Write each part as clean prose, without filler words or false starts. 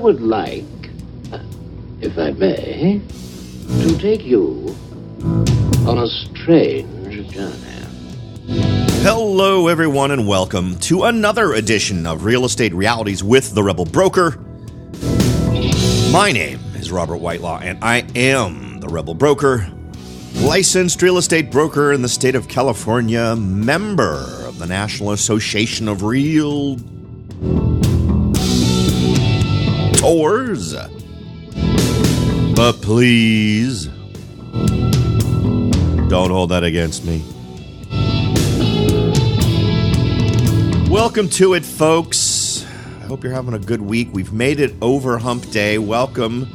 would like, if I may, to take you on a strange journey. Hello, everyone, and welcome to another edition of Real Estate Realities with the Rebel Broker. My name is Robert Whitelaw, and I am the Rebel Broker, licensed real estate broker in the state of California, member of the National Association of Realtors. But please, don't hold that against me. Welcome to it, folks. I hope you're having a good week. We've made it over Hump Day. Welcome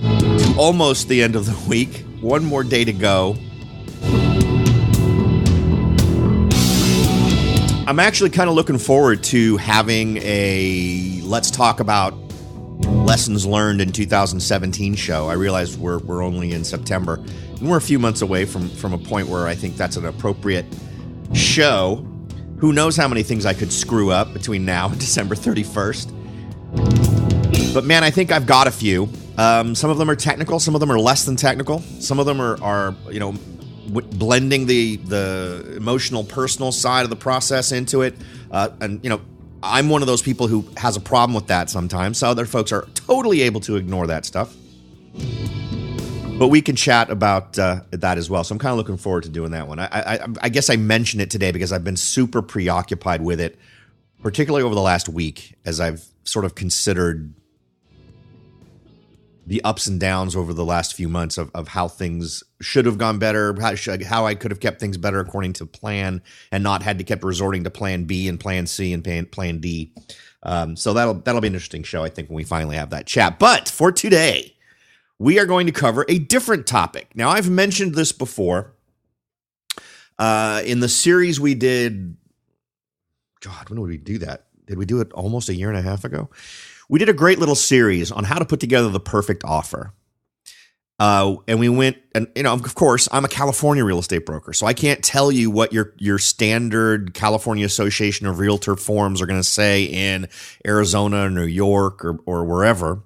to almost the end of the week. One more day to go. I'm actually kind of looking forward to having a let's talk about lessons learned in 2017 show. I realize we're only in September, and we're a few months away from a point where I think that's an appropriate show. Who knows how many things I could screw up between now and December 31st. But man, I think I've got a few. Some of them are technical. Some of them are less than technical. Some of them are blending the emotional, personal side of the process into it. I'm one of those people who has a problem with that sometimes. So other folks are totally able to ignore that stuff. But we can chat about that as well. So I'm kind of looking forward to doing that one. I guess I mentioned it today because I've been super preoccupied with it, particularly over the last week, as I've sort of considered the ups and downs over the last few months of how things should have gone better, how I could have kept things better according to plan and not had to keep resorting to plan B and plan C and plan D. So that'll be an interesting show, I think, when we finally have that chat. But for today, we are going to cover a different topic. Now, I've mentioned this before in the series we did. God, when did we do that? Did we do it almost a year and a half ago? We did a great little series on how to put together the perfect offer. And we went, and of course, I'm a California real estate broker, so I can't tell you what your standard California Association of Realtor forms are going to say in Arizona, New York, or wherever.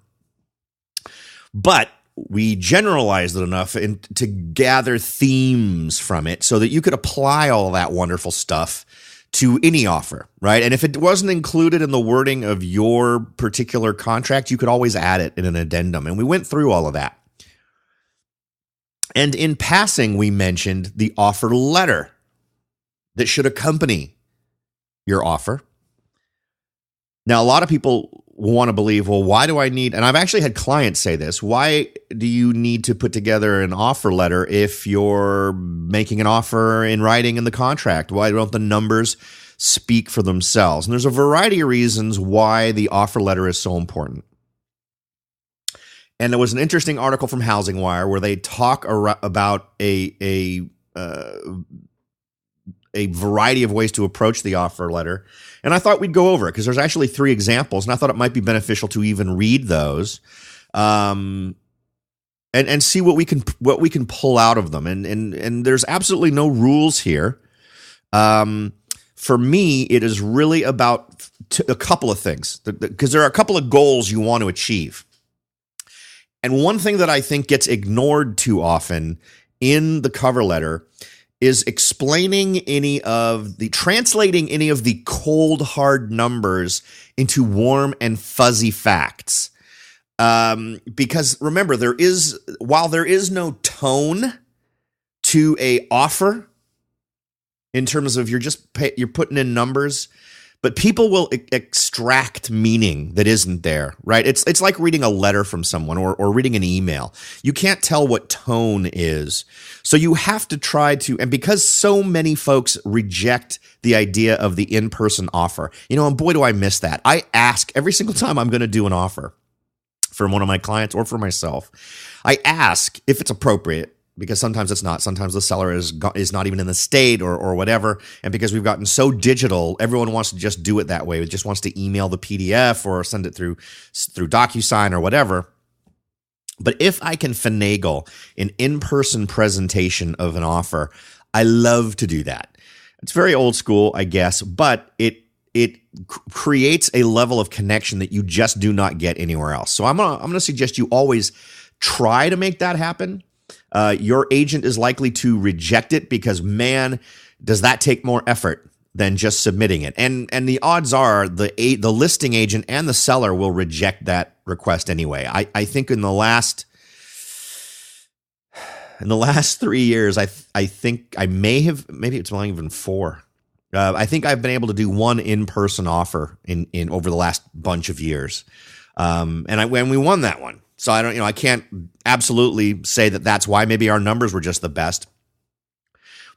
But we generalized it enough to gather themes from it so that you could apply all that wonderful stuff to any offer, right? And if it wasn't included in the wording of your particular contract, you could always add it in an addendum. And we went through all of that. And in passing, we mentioned the offer letter that should accompany your offer. Now, a lot of people want to believe, well, why do I need, and I've actually had clients say this, why do you need to put together an offer letter if you're making an offer in writing in the contract? Why don't the numbers speak for themselves? And there's a variety of reasons why the offer letter is so important. And there was an interesting article from Housing Wire where they talk about a variety of ways to approach the offer letter. And I thought we'd go over it because there's actually 3 examples, and I thought it might be beneficial to even read those and see what we can pull out of them. And there's absolutely no rules here. For me, it is really about a couple of things because there are a couple of goals you want to achieve. And one thing that I think gets ignored too often in the cover letter is translating any of the cold, hard numbers into warm and fuzzy facts. Because remember, while there is no tone to a offer in terms of you're putting in numbers, but people will extract meaning that isn't there, right? It's like reading a letter from someone or reading an email. You can't tell what tone is. So you have to try to, and because so many folks reject the idea of the in-person offer, and boy, do I miss that. I ask every single time I'm going to do an offer for one of my clients or for myself, I ask if it's appropriate. Because sometimes it's not. Sometimes the seller is not even in the state or whatever. And because we've gotten so digital, everyone wants to just do it that way. It just wants to email the PDF or send it through DocuSign or whatever. But if I can finagle an in-person presentation of an offer, I love to do that. It's very old school, I guess, but it creates a level of connection that you just do not get anywhere else. So I'm gonna suggest you always try to make that happen. Your agent is likely to reject it because, man, does that take more effort than just submitting it. And the odds are the listing agent and the seller will reject that request anyway. I think in the last 3 years, I think I maybe it's not even 4. I think I've been able to do one in-person offer in over the last bunch of years, and we won that one. So I can't absolutely say that that's why. Maybe our numbers were just the best,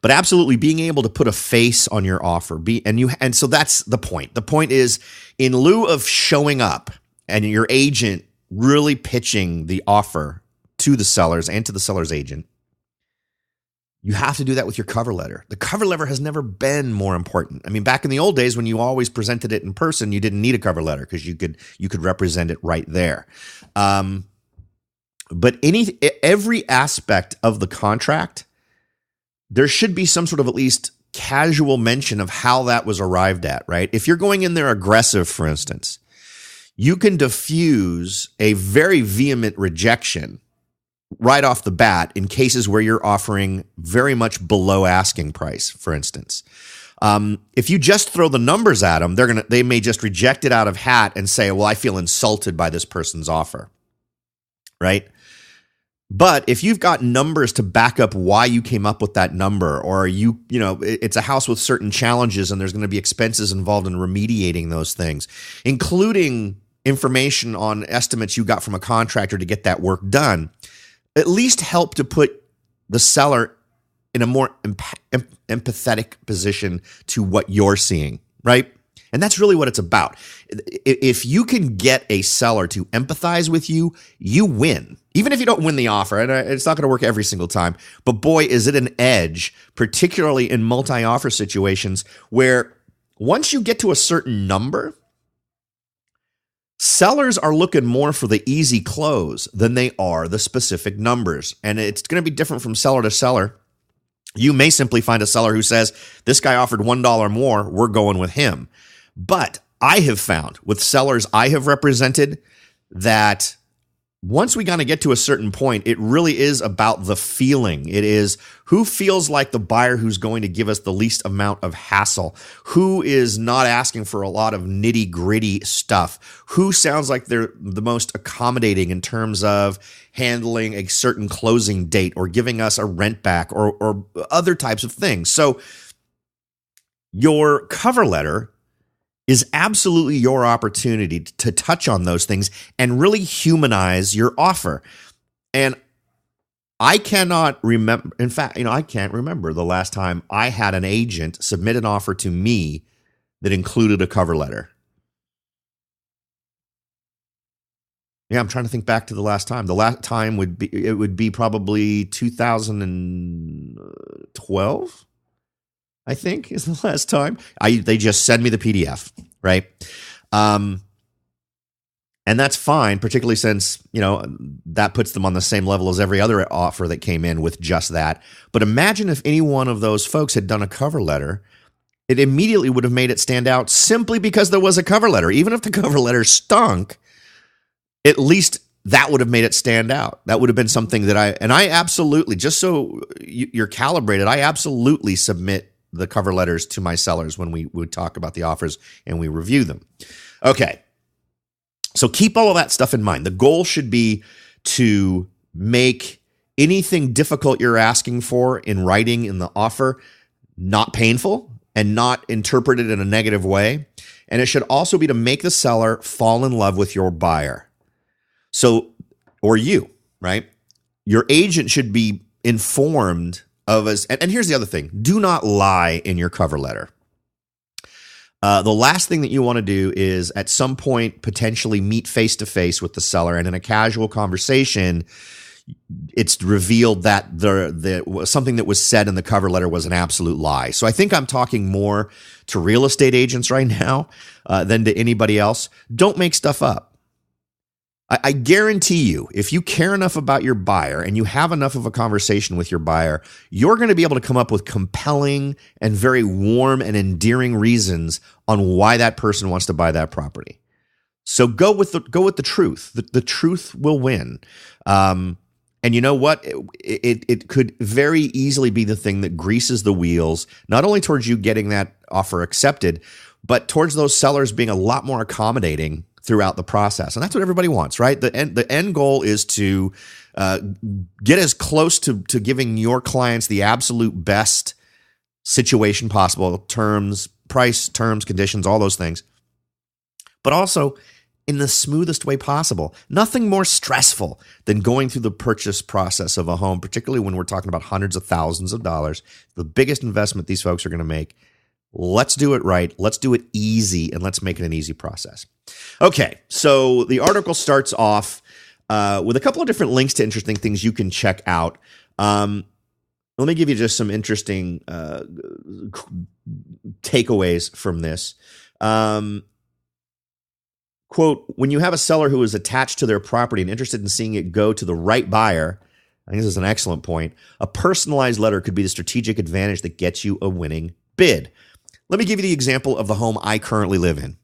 but absolutely being able to put a face on your offer, and so that's the point. The point is, in lieu of showing up and your agent really pitching the offer to the sellers and to the seller's agent, you have to do that with your cover letter. The cover letter has never been more important. I mean, back in the old days when you always presented it in person, you didn't need a cover letter because you could represent it right there. But every aspect of the contract, there should be some sort of at least casual mention of how that was arrived at, right? If you're going in there aggressive, for instance, you can diffuse a very vehement rejection right off the bat in cases where you're offering very much below asking price, for instance. If you just throw the numbers at them, they may just reject it out of hat and say, well, I feel insulted by this person's offer, right? But if you've got numbers to back up why you came up with that number, or it's a house with certain challenges and there's going to be expenses involved in remediating those things, including information on estimates you got from a contractor to get that work done, at least help to put the seller in a more empathetic position to what you're seeing, right? And that's really what it's about. If you can get a seller to empathize with you, you win. Even if you don't win the offer, and it's not going to work every single time, but boy, is it an edge, particularly in multi-offer situations where once you get to a certain number, sellers are looking more for the easy close than they are the specific numbers. And it's going to be different from seller to seller. You may simply find a seller who says, this guy offered $1 more, we're going with him. But I have found with sellers I have represented that once we kind of get to a certain point, it really is about the feeling. It is who feels like the buyer who's going to give us the least amount of hassle, who is not asking for a lot of nitty gritty stuff, who sounds like they're the most accommodating in terms of handling a certain closing date or giving us a rent back or other types of things. So your cover letter is absolutely your opportunity to touch on those things and really humanize your offer. And I cannot remember, in fact, I can't remember the last time I had an agent submit an offer to me that included a cover letter. Yeah, I'm trying to think back to the last time. The last time would be probably 2012. I think is the last time. They just send me the PDF, right? And that's fine, particularly since, that puts them on the same level as every other offer that came in with just that. But imagine if any one of those folks had done a cover letter, it immediately would have made it stand out simply because there was a cover letter. Even if the cover letter stunk, at least that would have made it stand out. That would have been something that I absolutely, just so you're calibrated, I absolutely submit the cover letters to my sellers when we would talk about the offers and we review them. Okay. So keep all of that stuff in mind. The goal should be to make anything difficult you're asking for in writing in the offer not painful and not interpreted in a negative way. And it should also be to make the seller fall in love with your buyer. So, or you, right? Your agent should be informed of us. And here's the other thing. Do not lie in your cover letter. The last thing that you want to do is at some point potentially meet face-to-face with the seller, and in a casual conversation, it's revealed that the something that was said in the cover letter was an absolute lie. So I think I'm talking more to real estate agents right now than to anybody else. Don't make stuff up. I guarantee you, if you care enough about your buyer and you have enough of a conversation with your buyer, you're going to be able to come up with compelling and very warm and endearing reasons on why that person wants to buy that property. So go with the truth. The truth will win. And you know what? It could very easily be the thing that greases the wheels, not only towards you getting that offer accepted, but towards those sellers being a lot more accommodating throughout the process. And that's what everybody wants, right? The end goal is to get as close to giving your clients the absolute best situation possible, terms, price, terms, conditions, all those things, but also in the smoothest way possible. Nothing more stressful than going through the purchase process of a home, particularly when we're talking about hundreds of thousands of dollars, the biggest investment these folks are going to make. Let's do it right. Let's do it easy, and let's make it an easy process. Okay, so the article starts off with a couple of different links to interesting things you can check out. Let me give you just some interesting takeaways from this. Quote, when you have a seller who is attached to their property and interested in seeing it go to the right buyer, I think this is an excellent point, a personalized letter could be the strategic advantage that gets you a winning bid. Let me give you the example of the home I currently live in.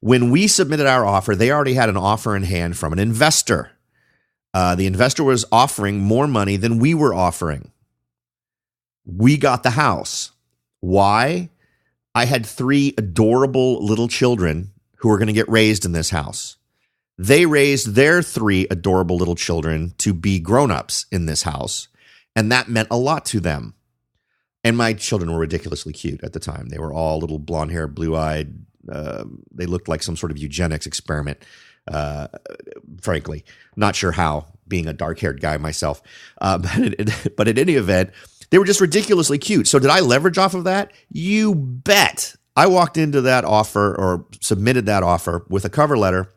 When we submitted our offer, they already had an offer in hand from an investor. The investor was offering more money than we were offering. We got the house. Why? I had 3 adorable little children who were going to get raised in this house. They raised their 3 adorable little children to be grown-ups in this house, and that meant a lot to them. And my children were ridiculously cute at the time. They were all little blonde-haired, blue-eyed. They looked like some sort of eugenics experiment, frankly. Not sure how, being a dark-haired guy myself. But in any event, they were just ridiculously cute. So did I leverage off of that? You bet. I walked into that offer or submitted that offer with a cover letter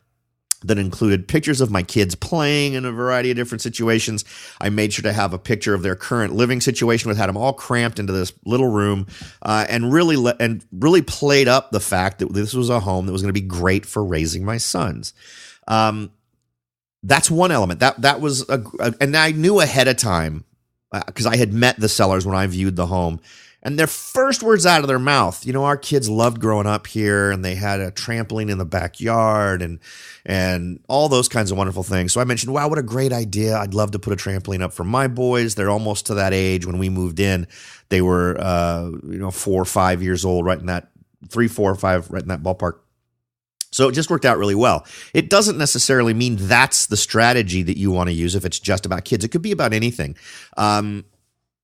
that included pictures of my kids playing in a variety of different situations. I made sure to have a picture of their current living situation, which had them all cramped into this little room, and really played up the fact that this was a home that was going to be great for raising my sons. That's one element. That was and I knew ahead of time because I had met the sellers when I viewed the home. And their first words out of their mouth, our kids loved growing up here, and they had a trampoline in the backyard and all those kinds of wonderful things. So I mentioned, wow, what a great idea. I'd love to put a trampoline up for my boys. They're almost to that age. When we moved in, they were, 4 or 5 years old, right in that 3, 4, or 5, right in that ballpark. So it just worked out really well. It doesn't necessarily mean that's the strategy that you want to use if it's just about kids. It could be about anything.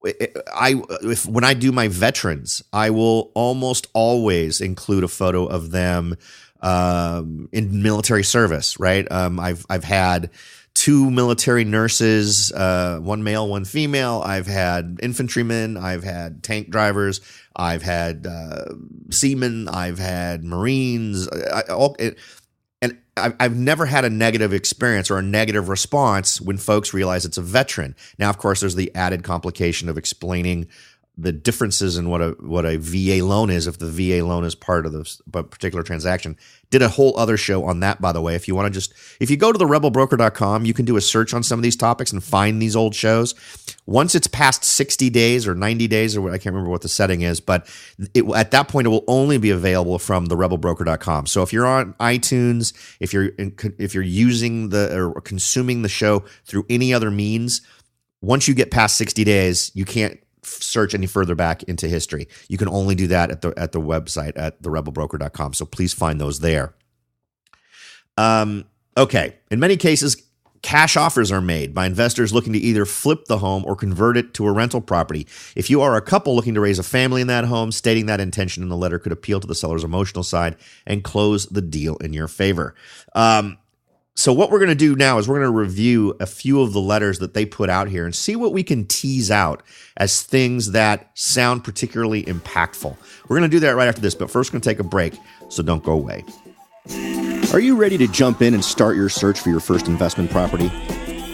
When I do my veterans, I will almost always include a photo of them in military service, right? I've had 2 military nurses, 1 male, 1 female. I've had infantrymen. I've had tank drivers. I've had seamen. I've had Marines. I've never had a negative experience or a negative response when folks realize it's a veteran. Now, of course, there's the added complication of explaining the differences in what a VA loan is, if the VA loan is part of this particular transaction. Did a whole other show on that, by the way. If you want to if you go to the RebelBroker.com, you can do a search on some of these topics and find these old shows. Once it's past 60 days or 90 days, or I can't remember what the setting is, but at that point, it will only be available from the RebelBroker.com. So if you're on iTunes, if you're using or consuming the show through any other means, once you get past 60 days, you can't search any further back into history. You can only do that at the website at therebelbroker.com. So please find those there. Okay. In many cases, cash offers are made by investors looking to either flip the home or convert it to a rental property. If you are a couple looking to raise a family in that home, stating that intention in the letter could appeal to the seller's emotional side and close the deal in your favor. So what we're going to do now is we're going to review a few of the letters that they put out here and see what we can tease out as things that sound particularly impactful. We're going to do that right after this, but first we're going to take a break, so don't go away. Are you ready to jump in and start your search for your first investment property?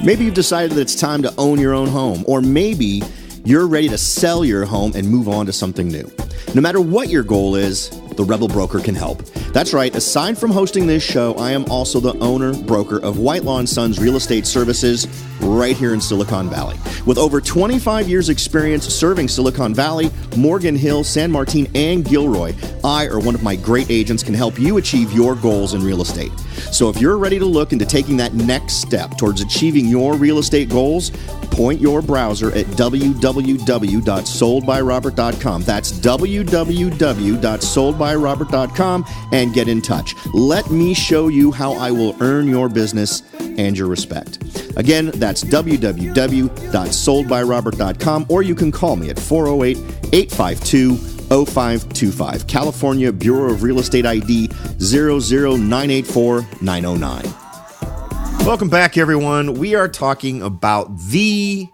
Maybe you've decided that it's time to own your own home, or maybe you're ready to sell your home and move on to something new. No matter what your goal is, the Rebel Broker can help. That's right, aside from hosting this show, I am also the owner, broker of Whitelaw & Sons Real Estate Services right here in Silicon Valley. With over 25 years experience serving Silicon Valley, Morgan Hill, San Martin, and Gilroy, I or one of my great agents can help you achieve your goals in real estate. So if you're ready to look into taking that next step towards achieving your real estate goals, point your browser at www.soldbyrobert.com. That's www.soldbyrobert.com and get in touch. Let me show you how I will earn your business and your respect. Again, that's www.soldbyrobert.com, or you can call me at 408-852-0525. California Bureau of Real Estate ID 00984-909. Welcome back, everyone. We are talking about the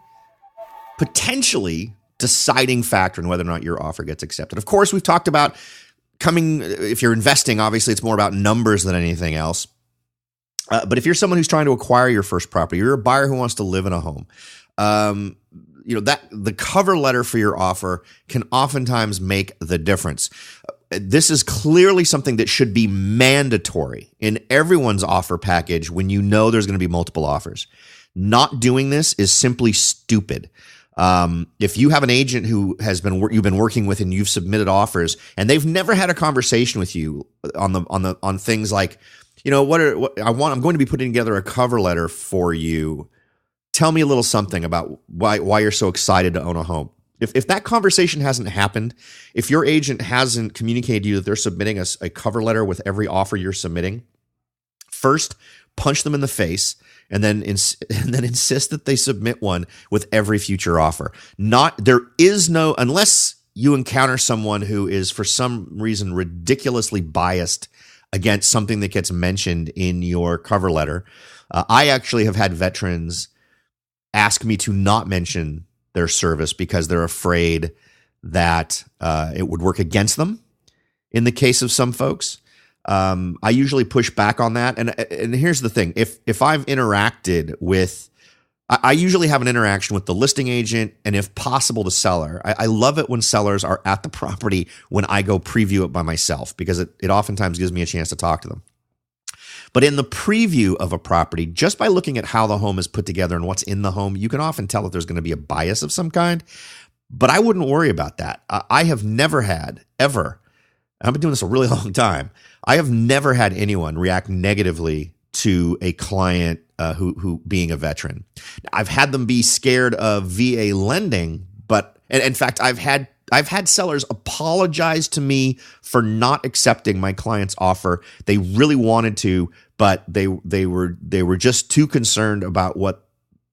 potentially deciding factor in whether or not your offer gets accepted. Of course, we've talked about if you're investing, obviously it's more about numbers than anything else. But if you're someone who's trying to acquire your first property, you're a buyer who wants to live in a home, that the cover letter for your offer can oftentimes make the difference. This is clearly something that should be mandatory in everyone's offer package when you know there's going to be multiple offers. Not doing this is simply stupid. If you have an agent who you've been working with and you've submitted offers and they've never had a conversation with you on things like, I'm going to be putting together a cover letter for you. Tell me a little something about why you're so excited to own a home. If that conversation hasn't happened, if your agent hasn't communicated to you that they're submitting a cover letter with every offer you're submitting, first punch them in the face and then insist that they submit one with every future offer. Unless you encounter someone who is for some reason ridiculously biased against something that gets mentioned in your cover letter. I actually have had veterans ask me to not mention their service because they're afraid that it would work against them in the case of some folks. I usually push back on that. And here's the thing. If I've interacted with, I usually have an interaction with the listing agent and if possible the seller. I love it when sellers are at the property when I go preview it by myself because it oftentimes gives me a chance to talk to them. But in the preview of a property, just by looking at how the home is put together and what's in the home, you can often tell that there's going to be a bias of some kind. But I wouldn't worry about that. I have never had, ever, I've been doing this a really long time, I have never had anyone react negatively to a client who being a veteran. I've had them be scared of VA lending, but and in fact, I've had sellers apologize to me for not accepting my client's offer. They really wanted to, but they were just too concerned about what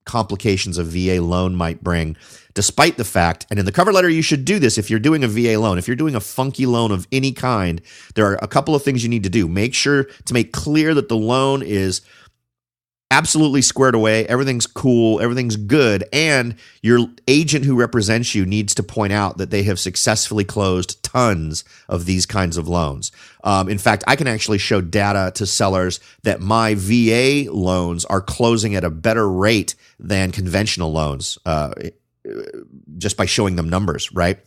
complications a VA loan might bring, despite the fact, and in the cover letter you should do this if you're doing a VA loan. If you're doing a funky loan of any kind, there are a couple of things you need to do. Make sure to make clear that the loan is absolutely squared away, everything's cool, everything's good, and your agent who represents you needs to point out that they have successfully closed tons of these kinds of loans. In fact, I can actually show data to sellers that my VA loans are closing at a better rate than conventional loans, just by showing them numbers, right?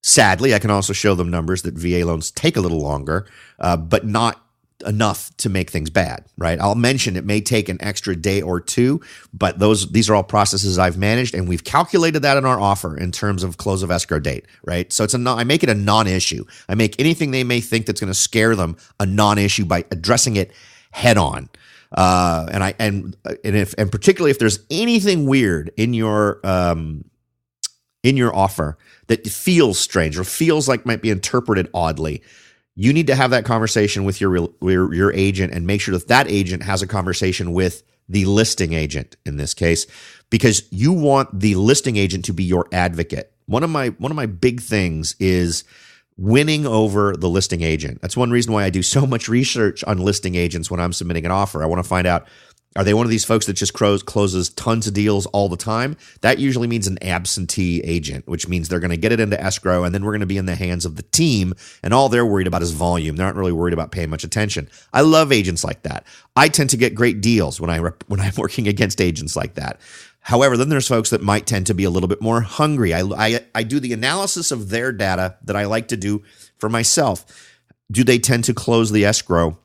Sadly, I can also show them numbers that VA loans take a little longer, but not enough to make things bad, right? I'll mention it may take an extra day or two, but these are all processes I've managed, and we've calculated that in our offer in terms of close of escrow date, right? So I make it a non-issue. I make anything they may think that's going to scare them a non-issue by addressing it head on. And particularly if there's anything weird in your offer that feels strange or feels like might be interpreted oddly, you need to have that conversation with your agent and make sure that agent has a conversation with the listing agent in this case, because you want the listing agent to be your advocate. One of my big things is winning over the listing agent. That's one reason why I do so much research on listing agents when I'm submitting an offer. I want to find out Are they one of these folks that just closes tons of deals all the time? That usually means an absentee agent, which means they're going to get it into escrow, and then we're going to be in the hands of the team, and all they're worried about is volume. They're not really worried about paying much attention. I love agents like that. I tend to get great deals when I'm working against agents like that. However, then there's folks that might tend to be a little bit more hungry. I do the analysis of their data that I like to do for myself. Do they tend to close the escrow?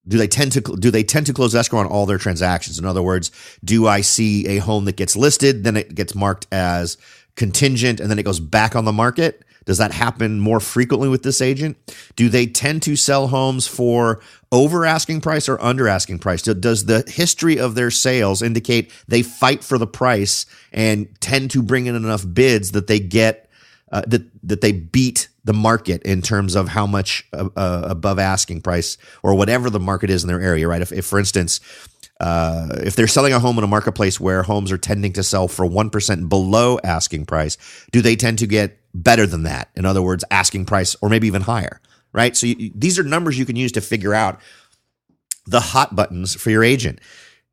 Do they tend to close escrow on all their transactions? In other words, do I see a home that gets listed, then it gets marked as contingent, and then it goes back on the market? Does that happen more frequently with this agent? Do they tend to sell homes for over asking price or under asking price? Does the history of their sales indicate they fight for the price and tend to bring in enough bids that they get that they beat the market in terms of how much above asking price or whatever the market is in their area, right? If for instance, if they're selling a home in a marketplace where homes are tending to sell for 1% below asking price, do they tend to get better than that? In other words, asking price or maybe even higher, right? So these are numbers you can use to figure out the hot buttons for your agent.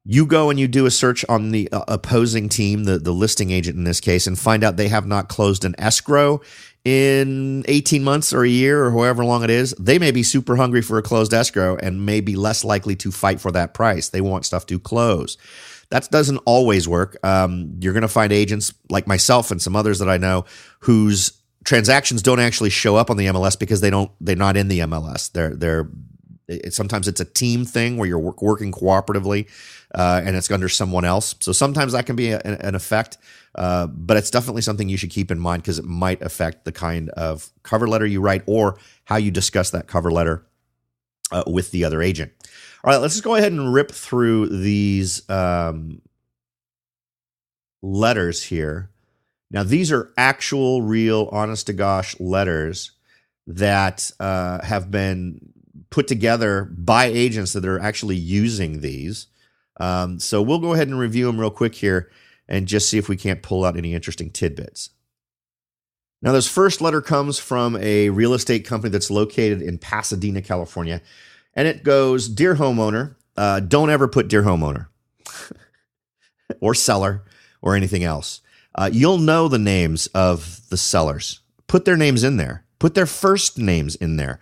You go and you do a search on the opposing team, the listing agent in this case, and find out they have not closed an escrow in 18 months or a year or however long it is. They may be super hungry for a closed escrow and may be less likely to fight for that price. They want stuff to close. That doesn't always work. You're going to find agents like myself and some others that I know whose transactions don't actually show up on the MLS because they're not in the MLS. Sometimes it's a team thing where you're working cooperatively and it's under someone else. So sometimes that can be an effect, but it's definitely something you should keep in mind because it might affect the kind of cover letter you write or how you discuss that cover letter with the other agent. All right, let's just go ahead and rip through these letters here. Now, these are actual, real, honest-to-gosh letters that have been put together by agents that are actually using these. So we'll go ahead and review them real quick here and just see if we can't pull out any interesting tidbits. Now, this first letter comes from a real estate company that's located in Pasadena, California. And it goes, "Dear homeowner," don't ever put "dear homeowner" or seller or anything else. You'll know the names of the sellers. Put their names in there. Put their first names in there.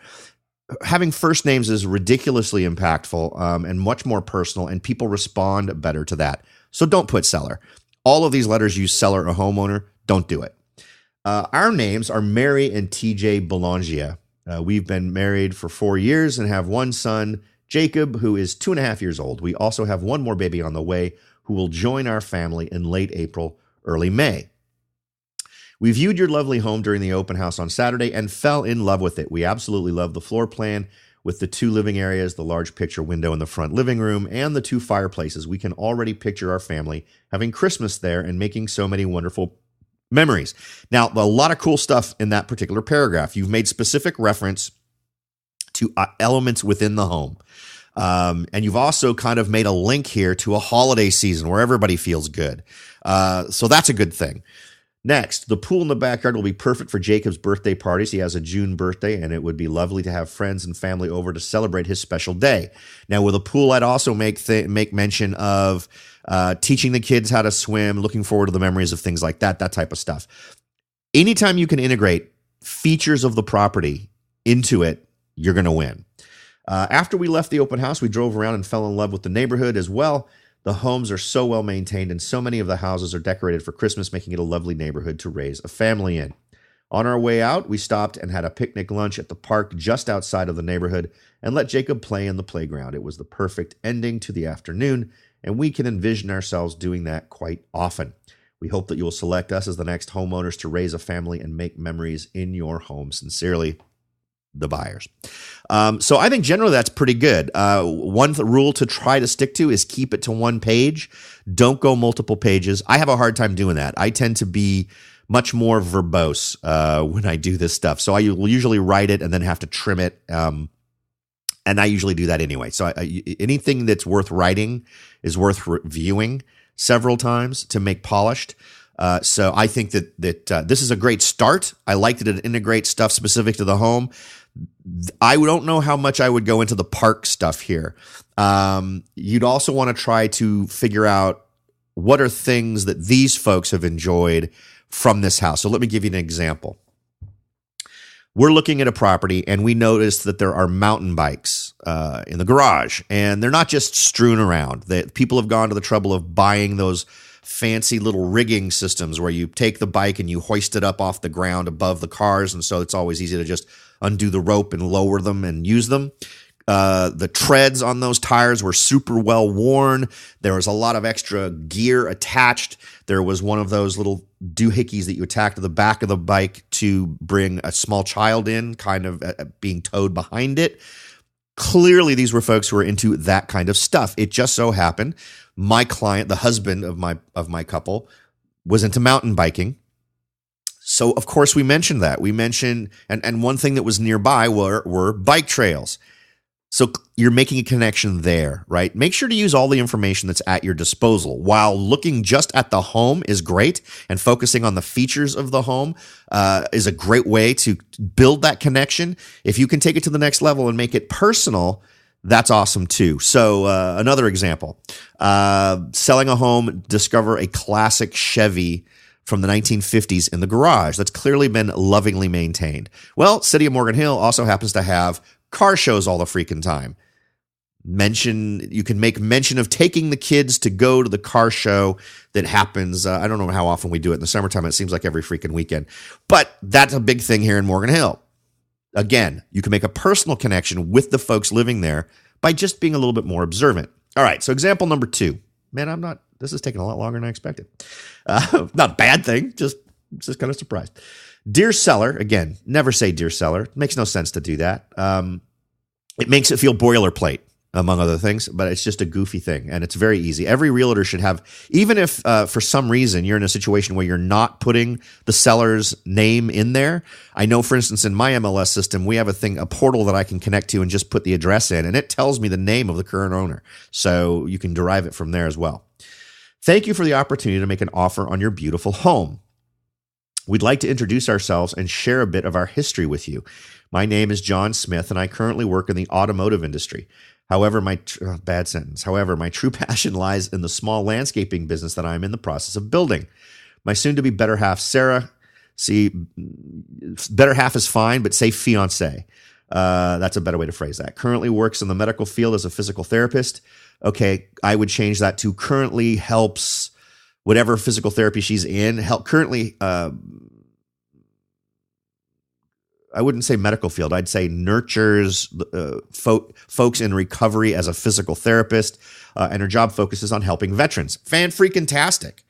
Having first names is ridiculously impactful and much more personal, and people respond better to that. So don't put seller. All of these letters use seller or homeowner. Don't do it. Our names are Mary and TJ Belanger. We've been married for 4 years and have one son, Jacob, who is 2.5 years old. We also have one more baby on the way who will join our family in late April, early May. We viewed your lovely home during the open house on Saturday and fell in love with it. We absolutely love the floor plan with the 2 living areas, the large picture window in the front living room, and the 2 fireplaces. We can already picture our family having Christmas there and making so many wonderful memories. Now, a lot of cool stuff in that particular paragraph. You've made specific reference to elements within the home. And you've also kind of made a link here to a holiday season where everybody feels good. So that's a good thing. Next, the pool in the backyard will be perfect for Jacob's birthday parties. He has a June birthday, and it would be lovely to have friends and family over to celebrate his special day. Now, with a pool, I'd also make mention of teaching the kids how to swim, looking forward to the memories of things like that type of stuff. Anytime you can integrate features of the property into it, you're going to win. After we left the open house, we drove around and fell in love with the neighborhood as well. The homes are so well maintained, and so many of the houses are decorated for Christmas, making it a lovely neighborhood to raise a family in. On our way out, we stopped and had a picnic lunch at the park just outside of the neighborhood and let Jacob play in the playground. It was the perfect ending to the afternoon, and we can envision ourselves doing that quite often. We hope that you will select us as the next homeowners to raise a family and make memories in your home. Sincerely, the buyers. So I think generally that's pretty good. One rule to try to stick to is keep it to one page. Don't go multiple pages. I have a hard time doing that. I tend to be much more verbose when I do this stuff. So I will usually write it and then have to trim it. And I usually do that anyway. So anything that's worth writing is worth reviewing several times to make polished. So I think that this is a great start. I like that it integrates stuff specific to the home. I don't know how much I would go into the park stuff here. You'd also want to try to figure out what are things that these folks have enjoyed from this house. So let me give you an example. We're looking at a property and we noticed that there are mountain bikes in the garage, and they're not just strewn around. People have gone to the trouble of buying those fancy little rigging systems where you take the bike and you hoist it up off the ground above the cars, and so it's always easy to just undo the rope and lower them and use them. The treads on those tires were super well worn. There was a lot of extra gear attached. There was one of those little doohickeys that you attach to the back of the bike to bring a small child in, kind of being towed behind it. Clearly, these were folks who were into that kind of stuff. It just so happened my client, the husband of my couple, was into mountain biking. So, of course, we mentioned that. We mentioned, and one thing that was nearby were bike trails. So you're making a connection there, right? Make sure to use all the information that's at your disposal. While looking just at the home is great, and focusing on the features of the home is a great way to build that connection. If you can take it to the next level and make it personal, that's awesome too. So another example, selling a home, discover a classic Chevy from the 1950s in the garage that's clearly been lovingly maintained. Well, City of Morgan Hill also happens to have car shows all the freaking time. You can make mention of taking the kids to go to the car show that happens. I don't know how often we do it in the summertime. It seems like every freaking weekend, but that's a big thing here in Morgan Hill. Again, you can make a personal connection with the folks living there by just being a little bit more observant. All right. So example number 2, man, this is taking a lot longer than I expected. Not a bad thing. Just kind of surprised. Dear seller, again, never say dear seller. It makes no sense to do that. It makes it feel boilerplate, among other things, but it's just a goofy thing, and it's very easy. Every realtor should have, even if for some reason you're in a situation where you're not putting the seller's name in there. I know, for instance, in my MLS system, we have a portal that I can connect to and just put the address in, and it tells me the name of the current owner. So you can derive it from there as well. Thank you for the opportunity to make an offer on your beautiful home. We'd like to introduce ourselves and share a bit of our history with you. My name is John Smith, and I currently work in the automotive industry. However, my true passion lies in the small landscaping business that I'm in the process of building. My soon-to-be better half, Sarah, better half is fine, but say fiance. That's a better way to phrase that. Currently works in the medical field as a physical therapist. Okay, I would change that to currently helps whatever physical therapy she's in. Currently, I wouldn't say medical field. I'd say nurtures folks in recovery as a physical therapist, and her job focuses on helping veterans. Fan-freaking-tastic.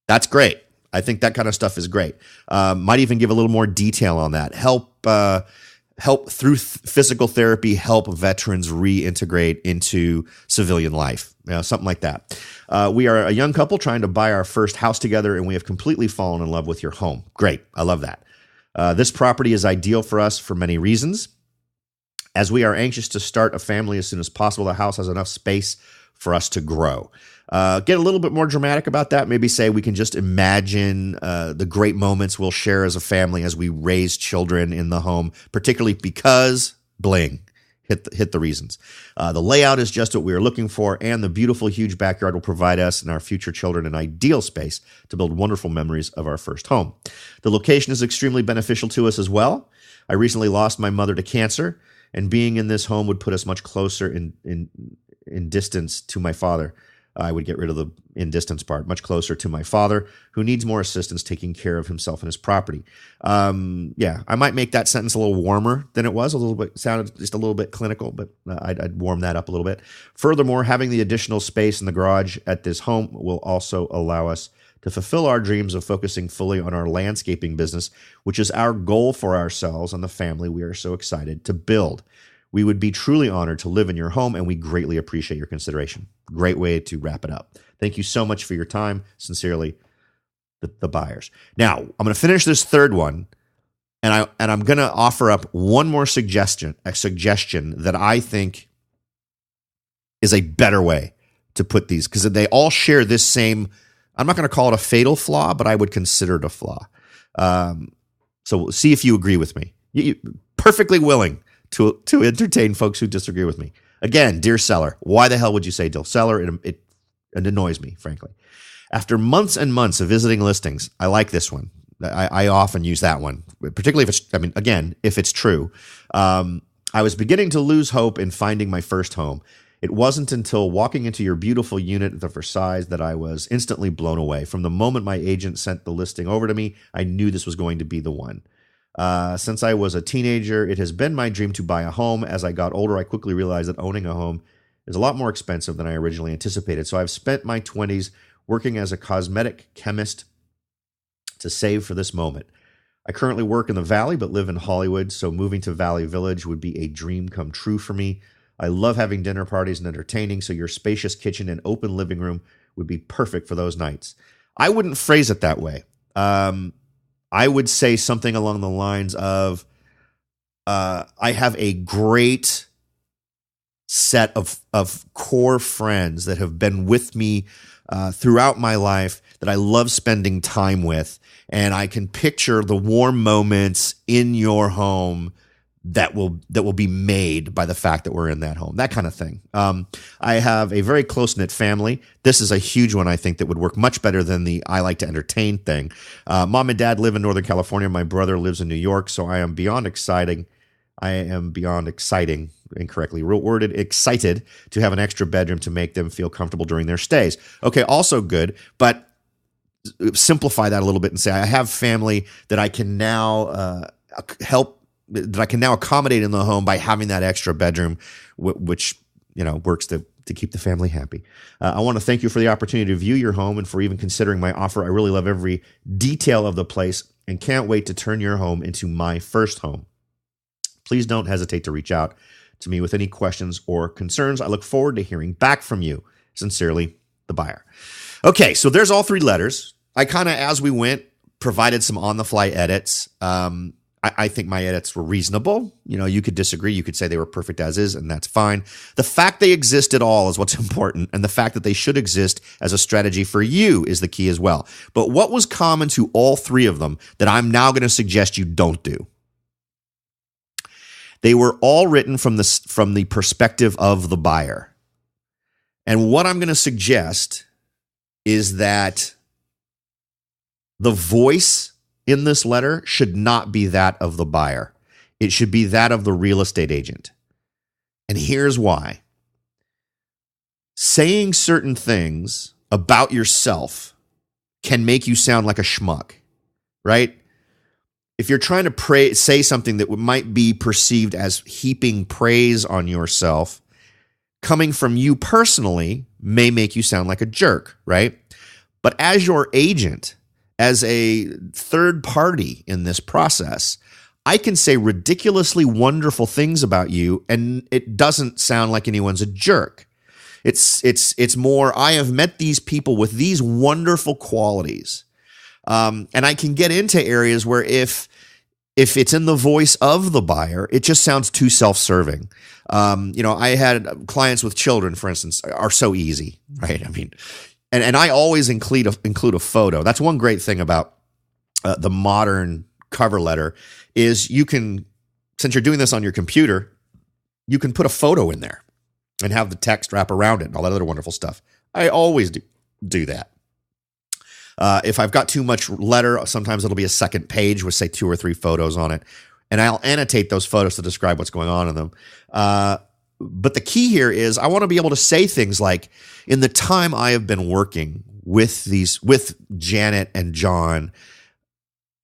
That's great. I think that kind of stuff is great. Might even give a little more detail on that. Help through physical therapy, help veterans reintegrate into civilian life, something like that. We are a young couple trying to buy our first house together, and we have completely fallen in love with your home. Great. I love that. This property is ideal for us for many reasons. As we are anxious to start a family as soon as possible, the house has enough space for us to grow. Get a little bit more dramatic about that. Maybe say we can just imagine the great moments we'll share as a family as we raise children in the home, particularly because bling. Hit the reasons. The layout is just what we are looking for, and the beautiful, huge backyard will provide us and our future children an ideal space to build wonderful memories of our first home. The location is extremely beneficial to us as well. I recently lost my mother to cancer, and being in this home would put us much closer in distance to my father. I would get rid of the in distance part, much closer to my father, who needs more assistance taking care of himself and his property. I might make that sentence a little warmer than it was. Sounded just a little bit clinical, but I'd warm that up a little bit. Furthermore, having the additional space in the garage at this home will also allow us to fulfill our dreams of focusing fully on our landscaping business, which is our goal for ourselves and the family we are so excited to build. We would be truly honored to live in your home, and we greatly appreciate your consideration. Great way to wrap it up. Thank you so much for your time. Sincerely, the buyers. Now, I'm going to finish this third one, and I'm going to offer up one more suggestion that I think is a better way to put these, because they all share this same, I'm not going to call it a fatal flaw, but I would consider it a flaw. So we'll see if you agree with me. You're perfectly willing to entertain folks who disagree with me. Again, dear seller, why the hell would you say dear seller? It annoys me, frankly. After months and months of visiting listings, I like this one. I often use that one, particularly if it's true. I was beginning to lose hope in finding my first home. It wasn't until walking into your beautiful unit at the Versailles that I was instantly blown away. From the moment my agent sent the listing over to me, I knew this was going to be the one. Since I was a teenager, it has been my dream to buy a home. As I got older, I quickly realized that owning a home is a lot more expensive than I originally anticipated. So I've spent my 20s working as a cosmetic chemist to save for this moment. I currently work in the Valley but live in Hollywood, so moving to Valley Village would be a dream come true for me. I love having dinner parties and entertaining, so your spacious kitchen and open living room would be perfect for those nights. I wouldn't phrase it that way. I would say something along the lines of, I have a great set of core friends that have been with me throughout my life that I love spending time with. And I can picture the warm moments in your home that will be made by the fact that we're in that home, that kind of thing. I have a very close-knit family. This is a huge one, I think, that would work much better than the I like to entertain thing. Mom and dad live in Northern California. My brother lives in New York, so I am beyond exciting, incorrectly worded, excited to have an extra bedroom to make them feel comfortable during their stays. Okay, also good, but simplify that a little bit and say I have family that I can now accommodate in the home by having that extra bedroom, which works to keep the family happy. I want to thank you for the opportunity to view your home and for even considering my offer. I really love every detail of the place and can't wait to turn your home into my first home. Please don't hesitate to reach out to me with any questions or concerns. I look forward to hearing back from you. Sincerely, the buyer. Okay, so there's all three letters. I kind of, as we went, provided some on-the-fly edits. I think my edits were reasonable. You could disagree. You could say they were perfect as is, and that's fine. The fact they exist at all is what's important, and the fact that they should exist as a strategy for you is the key as well. But what was common to all three of them that I'm now going to suggest you don't do? They were all written from the perspective of the buyer. And what I'm going to suggest is that the voice in this letter should not be that of the buyer. It should be that of the real estate agent. And here's why. Saying certain things about yourself can make you sound like a schmuck, right? If you're trying to say something that might be perceived as heaping praise on yourself, coming from you personally may make you sound like a jerk, right? But as your agent, as a third party in this process, I can say ridiculously wonderful things about you, and it doesn't sound like anyone's a jerk. It's more, I have met these people with these wonderful qualities. And I can get into areas where if it's in the voice of the buyer, it just sounds too self-serving. I had clients with children, for instance, are so easy, right? I mean, and I always include a photo. That's one great thing about the modern cover letter is you can, since you're doing this on your computer, you can put a photo in there and have the text wrap around it and all that other wonderful stuff. I always do that. If I've got too much letter, sometimes it'll be a second page with, say, 2 or 3 photos on it. And I'll annotate those photos to describe what's going on in them. But the key here is I want to be able to say things like, in the time I have been working with Janet and John,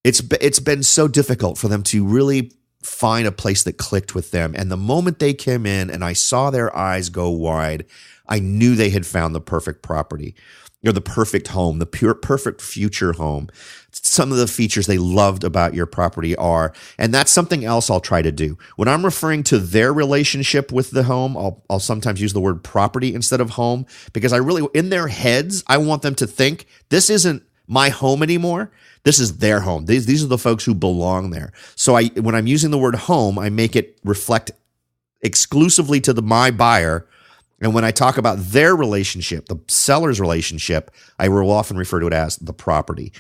it's been so difficult for them to really find a place that clicked with them. And the moment they came in and I saw their eyes go wide, I knew they had found the perfect property. The perfect home, the perfect future home. Some of the features they loved about your property are, and that's something else I'll try to do. When I'm referring to their relationship with the home, I'll sometimes use the word property instead of home, because in their heads, I want them to think, this isn't my home anymore. This is their home. These are the folks who belong there. So when I'm using the word home, I make it reflect exclusively to my buyer. And when I talk about their relationship, the seller's relationship, I will often refer to it as the property.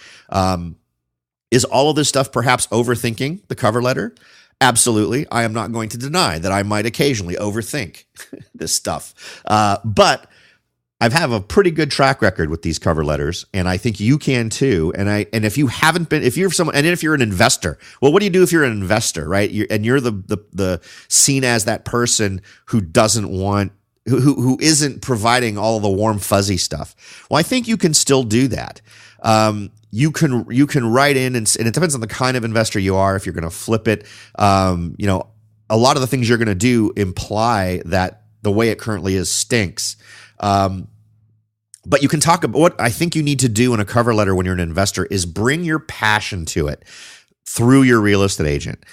Is all of this stuff perhaps overthinking the cover letter? Absolutely. I am not going to deny that I might occasionally overthink this stuff. But I have a pretty good track record with these cover letters, and I think you can too. And if you haven't been, if you're someone, and if you're an investor, well, what do you do if you're an investor, right? You're the seen as that person who doesn't want, who isn't providing all of the warm fuzzy stuff. Well, I think you can still do that. You can write in, and it depends on the kind of investor you are. If you're going to flip it, a lot of the things you're going to do imply that the way it currently is stinks. But you can talk about what I think you need to do in a cover letter when you're an investor is bring your passion to it through your real estate agent.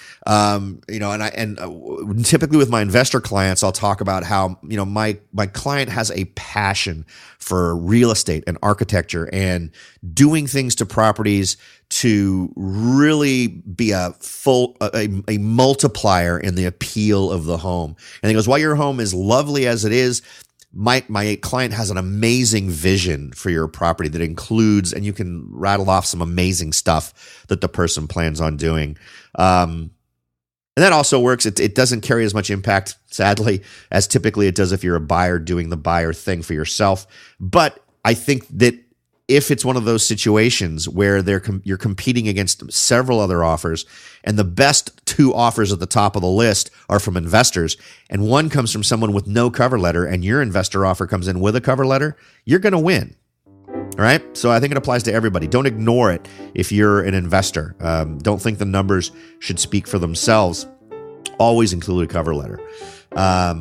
Typically with my investor clients, I'll talk about how, my client has a passion for real estate and architecture and doing things to properties to really be a multiplier in the appeal of the home. And he goes, while your home is lovely as it is, my client has an amazing vision for your property that includes, and you can rattle off some amazing stuff that the person plans on doing. And that also works. It doesn't carry as much impact, sadly, as typically it does if you're a buyer doing the buyer thing for yourself. But I think that if it's one of those situations where you're competing against several other offers, and the best two offers at the top of the list are from investors, and one comes from someone with no cover letter, and your investor offer comes in with a cover letter, you're going to win. All right? So I think it applies to everybody. Don't ignore it if you're an investor. Don't think the numbers should speak for themselves. Always include a cover letter. I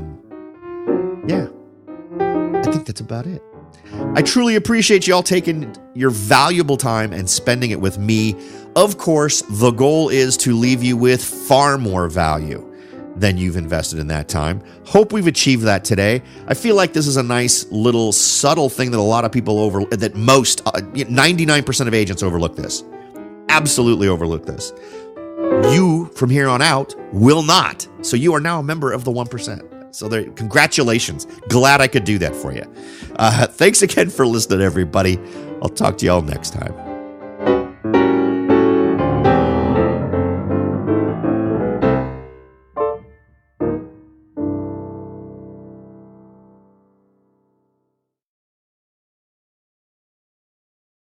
think that's about it. I truly appreciate you all taking your valuable time and spending it with me. Of course, the goal is to leave you with far more value than you've invested in that time. Hope we've achieved that today. I feel like this is a nice little subtle thing that a lot of people 99% of agents overlook this. Absolutely overlook this. You, from here on out, will not. So you are now a member of the 1%. So congratulations. Glad I could do that for you. Thanks again for listening, everybody. I'll talk to you all next time.